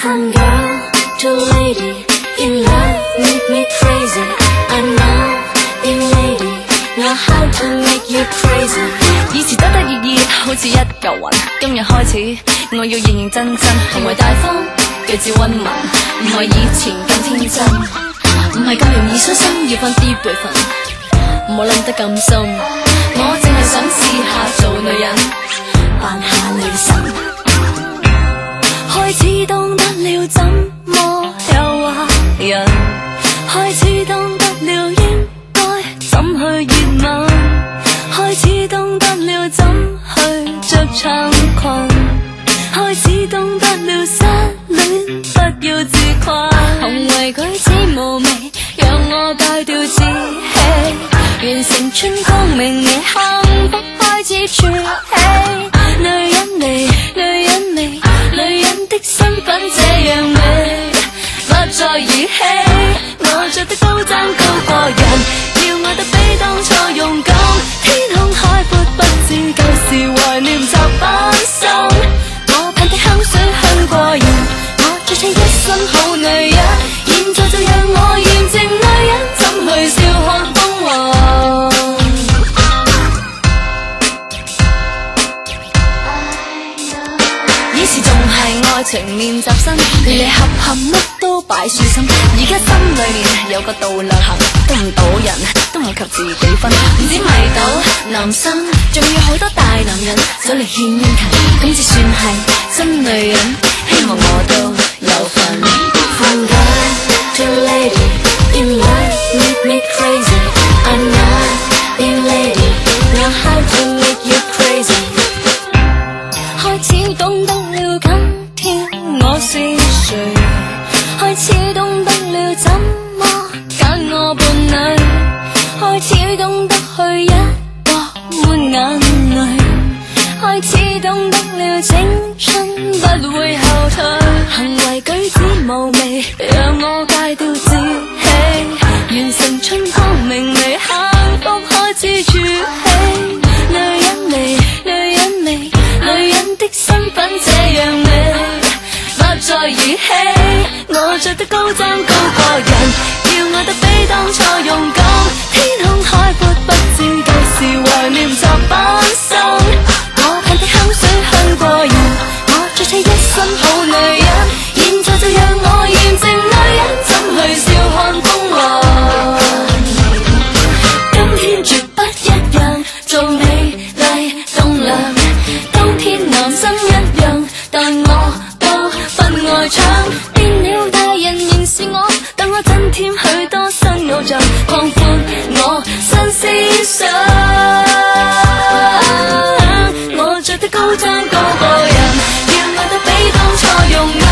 From girl to lady, in love make me crazy. I know, in lady, know how to make you crazy. 以前得得意意，好似一嚿雲。今日開始，我要認認真真，行為大方，舉止溫文，唔係以前咁天真，唔係咁容易傷心，要分啲輩份，唔好諗得咁深。我淨係想試下做女人，扮下女神。開始懂得了怎麼誘惑人，開始懂得了應該怎去熱吻，開始懂得了怎去着長裙，開始懂得了失戀不要自誇，行為舉止無味，讓我戒掉自欺，完成春光明媚，幸福開始儲起。女人味，女人味，女人的身份這樣美，不再兒戲。我着得高踭高過人，要愛得比當初勇敢。天空海闊，不知舊時懷念習不生。我噴的香水香過人，我着起一身好女人。現在就讓我驗證女人怎去笑看風雲。以前仲係愛情練習生，離離合合乜都擺舒心。而家心裏面有個度量衡，都唔賭人，都唔及自己分。唔止迷倒男生，仲要好多大男人走嚟獻殷勤，咁至算係真女人。希望我都有份。From girl to lady, in love make me crazy. I'm not in lady, know how to make you crazy. 開始懂得了今天我是誰，開始懂得了怎麼揀我伴侶，開始懂得去一個抹眼淚，開始懂得了青春不會後退，行為舉止無味，讓我戒掉自欺，完成春光明媚，幸福開始儲起。女人味，女人味，女人的身份這樣美，不再兒戲。我着得高踭高過人，要愛得比當初勇敢。天空海闊，不知舊時懷念習不生。我噴的香水香過人，我着起一身好女人。現在就讓我驗證女人怎去笑看風雲。今天絕不一樣，做美麗棟梁。當天男生一樣，但我都不愛唱。變了大人仍是我，等我增添許多新偶像，擴闊我新思想。我着得高踭高過人，要愛得比當初勇敢。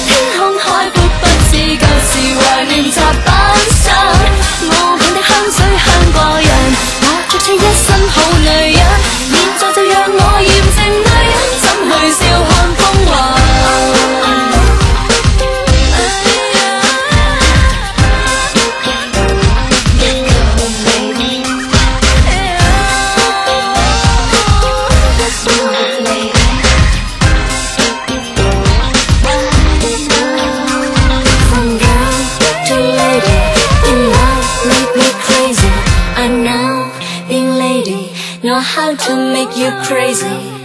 天空海闊，不知舊時懷念習不生。我噴的香水香過人，我着起一身好女人。現在就讓我驗證女人怎去笑看風雲。From girl to lady, in love make me crazy. I know, being lady, know how to make you crazy.